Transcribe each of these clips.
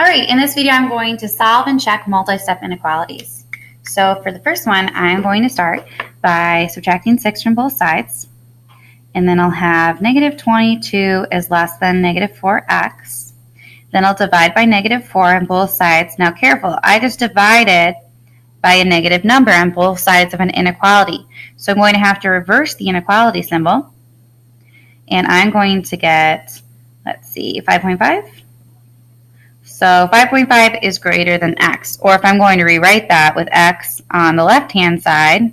All right, in this video I'm going to solve and check multi-step inequalities. So for the first one, I'm going to start by subtracting 6 from both sides. And then I'll have negative 22 is less than negative 4x. Then I'll divide by negative 4 on both sides. Now careful, I just divided by a negative number on both sides of an inequality. So I'm going to have to reverse the inequality symbol. And I'm going to get, let's see, 5.5. So 5.5 is greater than x. Or if I'm going to rewrite that with x on the left-hand side,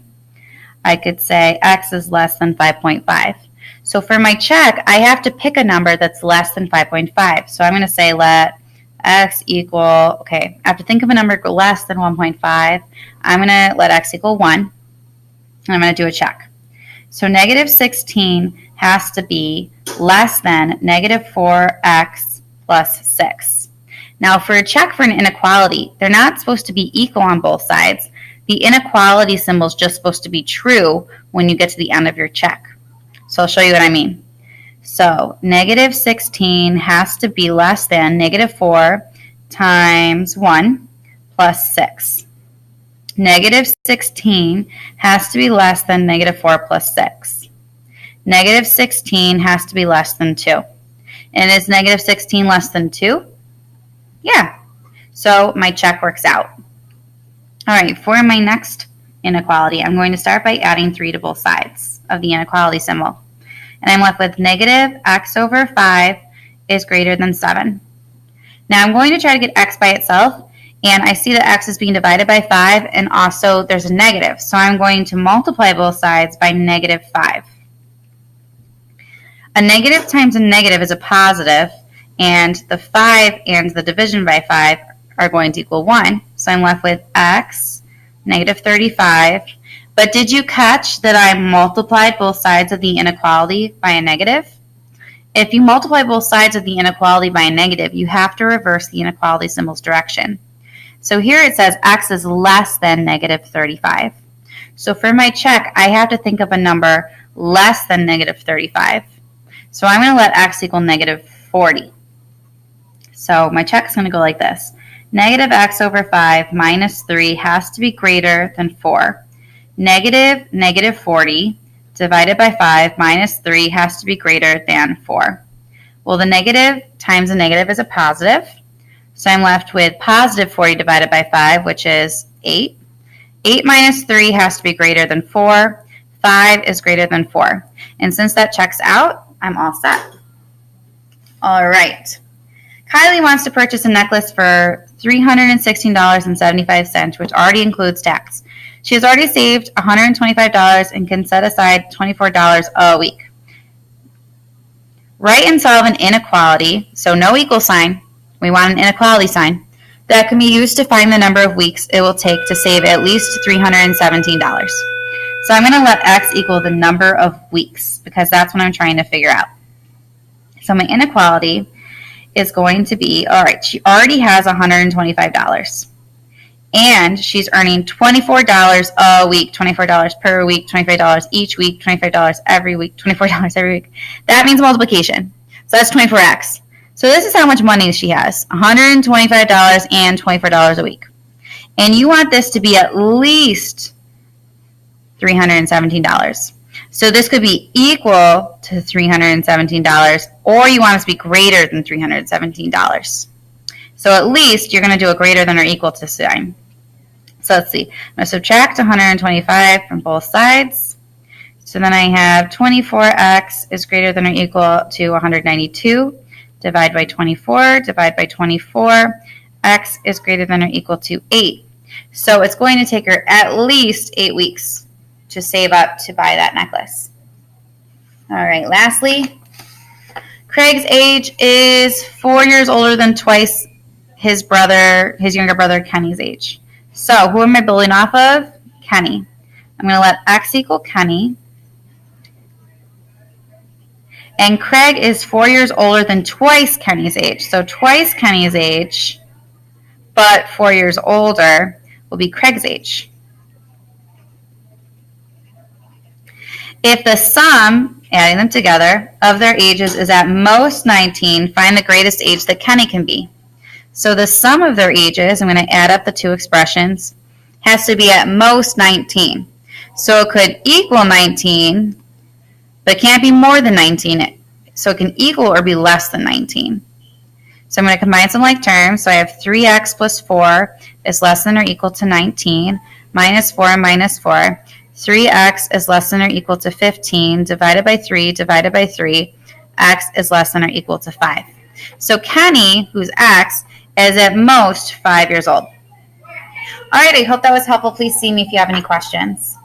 I could say x is less than 5.5. So for my check, I have to pick a number that's less than 5.5. So I'm going to say let x equal, okay, I have to think of a number less than 1.5. I'm going to let x equal 1. And I'm going to do a check. So negative 16 has to be less than negative 4x plus 6. Now for a check for an inequality, they're not supposed to be equal on both sides. The inequality symbol is just supposed to be true when you get to the end of your check. So I'll show you what I mean. So negative 16 has to be less than negative 4 times 1 plus 6. Negative 16 has to be less than negative 4 plus 6. Negative 16 has to be less than 2. And is negative 16 less than 2? Yeah. So my check works out. All right, for my next inequality, I'm going to start by adding 3 to both sides of the inequality symbol. And I'm left with negative x over 5 is greater than 7. Now I'm going to try to get x by itself, and I see that x is being divided by 5, and also there's a negative. So I'm going to multiply both sides by negative 5. A negative times a negative is a positive, and the 5 and the division by 5 are going to equal 1. So I'm left with x, negative 35. But did you catch that I multiplied both sides of the inequality by a negative? If you multiply both sides of the inequality by a negative, you have to reverse the inequality symbol's direction. So here it says x is less than negative 35. So for my check, I have to think of a number less than negative 35. So I'm going to let x equal negative 40. So my check is going to go like this. Negative x over 5 minus 3 has to be greater than 4. Negative 40 divided by 5 minus 3 has to be greater than 4. Well, the negative times a negative is a positive. So I'm left with positive 40 divided by 5, which is 8. 8 minus 3 has to be greater than 4. 5 is greater than 4. And since that checks out, I'm all set. All right. Kylie wants to purchase a necklace for $316.75, which already includes tax. She has already saved $125 and can set aside $24 a week. Write and solve an inequality, so no equal sign, we want an inequality sign, that can be used to find the number of weeks it will take to save at least $317. So I'm going to let x equal the number of weeks because that's what I'm trying to figure out. So my inequality is going to be, all right, she already has $125. And she's earning $24 a week, $24 per week, $25 each week, $25 every week, $24 every week. That means multiplication. So that's 24x. So this is how much money she has, $125 and $24 a week. And you want this to be at least $317. So this could be equal to $317, or you want it to be greater than $317. So at least you're going to do a greater than or equal to sign. So let's see. I'm going to subtract 125 from both sides. So then I have 24x is greater than or equal to 192. Divide by 24. Divide by 24. X is greater than or equal to 8. So it's going to take her at least 8 weeks to save up to buy that necklace. All right, lastly, Craig's age is 4 years older than twice his younger brother Kenny's age. So who am I building off of? Kenny. I'm going to let x equal Kenny. And Craig is 4 years older than twice Kenny's age. So twice Kenny's age, but 4 years older will be Craig's age. If the sum, adding them together, of their ages is at most 19, find the greatest age that Kenny can be. So the sum of their ages, I'm going to add up the two expressions, has to be at most 19. So it could equal 19, but it can't be more than 19. So it can equal or be less than 19. So I'm going to combine some like terms. So I have 3x plus 4 is less than or equal to 19, minus 4 and minus 4. 3x is less than or equal to 15, divided by 3, divided by 3. X is less than or equal to 5. So Kenny, who's X, is at most 5 years old. All right, I hope that was helpful. Please see me if you have any questions.